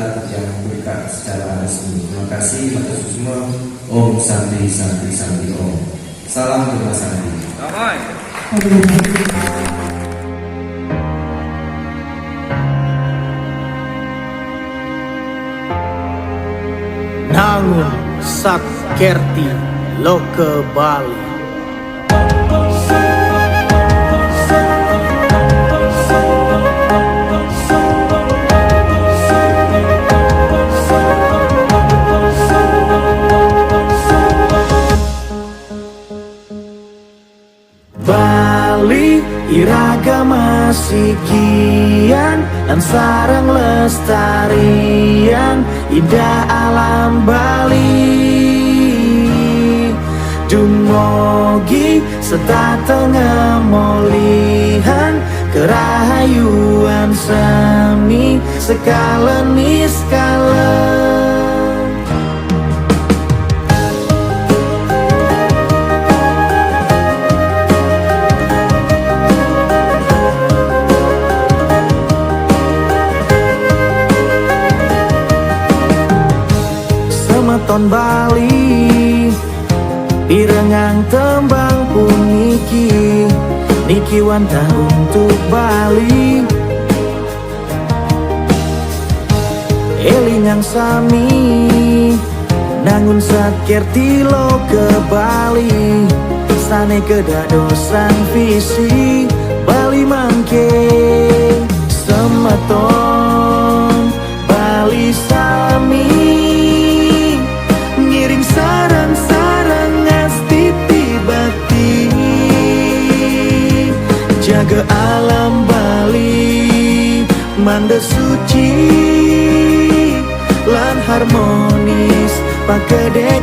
adalah yang buka secara resmi. Terima kasih atas semua. Om Santi Santi Santi Om. Salam Mas Santi. Nangun Satkerti Loke Bali. Bali iragama sikian dan sarang lestarian indah alam Bali. Dumogi serta tengah molihan kerahayuan seni skala niskala. Semeton Bali direngang tembang puniki niki wantah untuk Bali elingang sami nangun Satkerti Loke Bali sane kedadosan visi Bali mangke semeton Bali sami ngiring sarang-sarang ngastiti bati jaga alam Bali manda suci lan harmonis pakedek